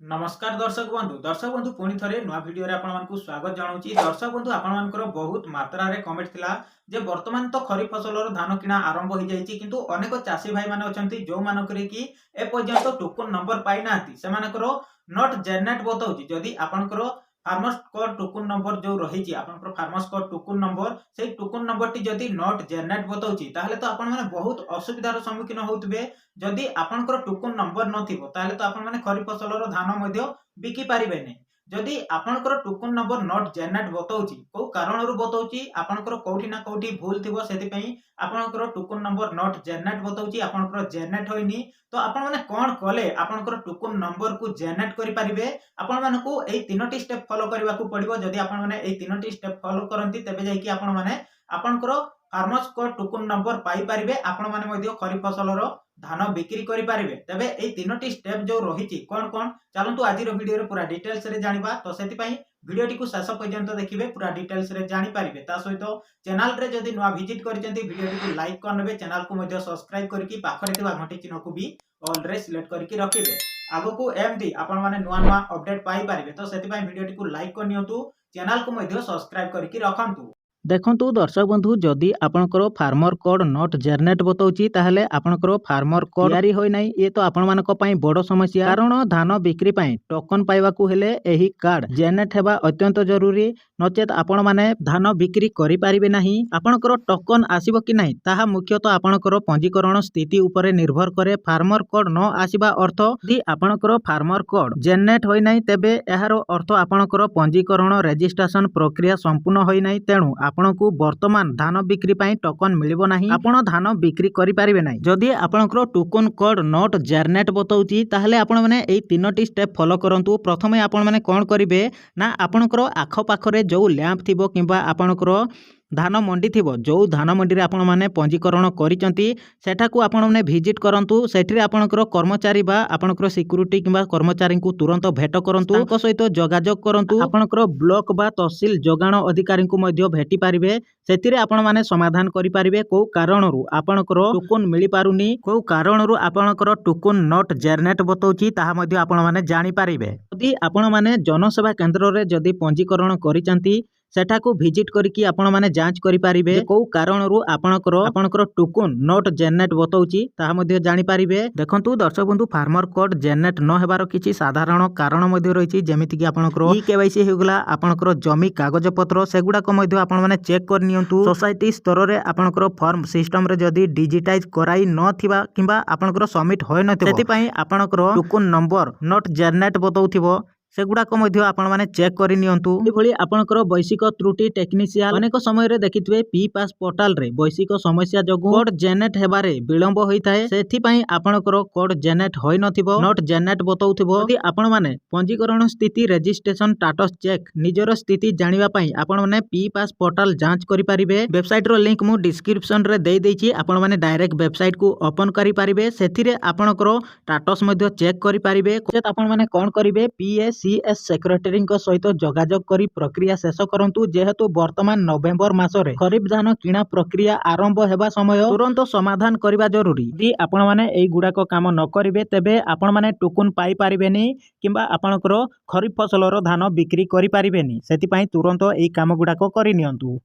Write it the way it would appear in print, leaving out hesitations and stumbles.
नमस्कार दर्शक बंधु पुणी थे नुआ भिडियो आपको स्वागत जनाऊँगी। दर्शक बंधु आपर बहुत मात्रा कमेंट थिला जे वर्तमान तो खरीफ फसल धान किणा आरंभ हो जाइए किंतु अनेक चाषी भाई माने अछंती जो मानकरे कि एपर्यंत टोकन नंबर पाई नांती सेमानकर नॉट जनरेट बताउची। जदि आपनकर फार्मर्स कोड टोकन नंबर जो रही आपनकर फार्मर्स कोड टोकन नंबर से टोकन नंबर टी जदि नॉट जनरेट बताउची ताहले तो आपण माने बहुत असुविधार सम्मुखीन होउतबे। जदि आपनकर टोकन नंबर नथिबो ताहले तो आपण माने खरीफ फसलर धान मध्य बिकी पारिबे नै। जदि आपनकर टोकन नंबर नॉट जनरेट बताउची को कारणरू बताउची आपनकर कोठी ना कोठी भूल थिबो सेति पई आपनकर टोकन नंबर नॉट जनरेट बताउची आपनकर जनरेट होइनी। तो आपण माने कोन कले आपनकर टोकन नंबर को जनरेट करि पारिबे आपण मानकू एई तीनोटी स्टेप फॉलो करबा को पड़िबो। जदि आपण माने एई तीनोटी स्टेप फॉलो करंती तबे जाय कि आपण माने आपनकर फार्मर्स कोड टोकन नंबर पाई पारिबे आपण माने मध्य खरीफ फसलर धान बिक्री करि पारिबे। तबे एई तीनोटी स्टेप जो रहिछि कोन कोन चलंतु आज रो वीडियो रे पूरा डिटेल्स रे जानिबा। तो सेति पई वीडियोटी को शेष पर्यंत देखिबे पूरा डिटेल्स रे जानि पारिबे। ता सहित चैनल रे जदि नुआ विजिट करिसेंती वीडियोटी को लाइक करनेबे चैनल को मध्य सब्सक्राइब करके पाखरे थिबा घंटी चिन्ह को भी ऑल रे सिलेक्ट करके रखिबे। आगो को एमडी आपण माने नुआ नुआ अपडेट पाई पारिबे। तो सेति पई वीडियोटी को लाइक करनियंतु चैनल को मध्य सब्सक्राइब करके रखंतु। देखंतु दर्शक बंधु जदि आपनकर फार्मर कोड नॉट जनरेट बताउची ताहले आपनकर फार्मर कोड तयारी होय नै। ये तो आपण मानक पई बड़ समस्या कारण धान बिक्री पई टोकन पाइबाकू हेले एही कार्ड जनरेट हेबा अत्यंत जरूरी नचेत आपण माने धान बिक्री करि पारिबे नाही। आपनकर टोकन आसीबो कि नाही ताहा मुख्यतः आपनकर पंजीकरण स्थिति उपरे निर्भर करे। फार्मर कोड न आसीबा अर्थ यदि आपनकर फार्मर कोड जनरेट होय नै तेबे एहारो अर्थ आपनकर पंजीकरण रजिस्ट्रेशन प्रक्रिया संपूर्ण होय नै। तेणु आपनकू वर्तमान धान बिक्री पई टोकन मिलिबो नाही आपण धान बिक्री करि पारिबे नाही। जदि आपनकर टोकन कोड नॉट जनरेट बताउची ताहले आपण माने एई तीनोटी स्टेप फॉलो करंतु। प्रथमे आपण माने कोन करिवे ना आपनकर आख पाखरे जो लैंप थिबो किंबा आपनकर धान मंडी थिबो जो धान मंडी रे आपण माने पंजीकरण करिसंती सेठाकू आपण माने विजिट करंतु। सेठी आपनकर कर्मचारी बा आपनकर सिक्युरिटी किंबा कर्मचारी को तुरंत भेट करंतु तांको सहित जोगाजोग करंतु। आपनकर ब्लॉक बा तहसील जोगाण अधिकारी को मध्य भेटी पारिबे सेतिरे आपण माने समाधान करि पारिबे को कारणरू आपनकर टोकन मिली पारुनी को कारणरू आपनकर टोकन नॉट जनरेट बताउची ताहा मध्य आपण माने जानि पारिबे। यदि आपण माने जनसेवा केंद्र रे जदि पंजीकरण करिसंती सेठाकू विजिट करके आपण माने जांच करि पारिबे को कारणरू आपनकर टोकन नॉट जनरेट बताउची ताहा मध्य जानि पारिबे। देखंतु दर्शक बंधु फार्मर कोड जनरेट न हेबार किछि साधारण कारण मध्य रहिछि जेमिति कि आपनकर ई केवाईसी हेगला आपनकर जमी कागज पत्र सेगुडा को मध्य आपण माने चेक कर नियंतु। सोसाइटी स्तर रे आपनकर फॉर्म सिस्टम रे जदि डिजिटाइज कराई न थिबा किंबा आपनकर सबमिट होय न थिबो सेति पई आपनकर टोकन नंबर नॉट जनरेट बताउथिबो सेगुडा को मध्य आपण माने चेक करि नियंतु। ए भली आपनकर वैशिक त्रुटि टेक्निशियन अनेक समय रे देखितबे पी पास पोर्टल रे वैशिक समस्या जगु कोड जनरेट हेबारे विलंब होइताय सेथि पई आपनकर कोड जनरेट होय नथिबो नॉट जनरेट बताउथिबो। यदि आपण माने पंजीकरण स्थिति रजिस्ट्रेशन स्टेटस चेक निजर स्थिति जानिबा पई आपण माने पी पास पोर्टल जांच करि पारिबे। वेबसाइट रो लिंक मु डिस्क्रिप्शन रे देई दैछि आपण माने डायरेक्ट वेबसाइट को ओपन करि पारिबे सेथिरे आपनकर स्टेटस मध्य चेक करि पारिबे। जेत आपण माने कोन करिवे पीएस सीएस सेक्रेटरी सहित जोगाजोग करी प्रक्रिया शेष करंतु। जेहेतु वर्तमान नवेम्बर मासरे खरीफ धान किणा प्रक्रिया आरंभ हेबा समय तुरंत समाधान करबा जरूरी। यदि आपण माने एई गुडाक काम न करिवे तेबे आपण माने टोकन पाई पारिबेनी किंबा आपनकर खरीफ फसलर धान बिक्री करि पारिबेनी। सेति पई तुरंत एई काम गुडाक करि नियंतु।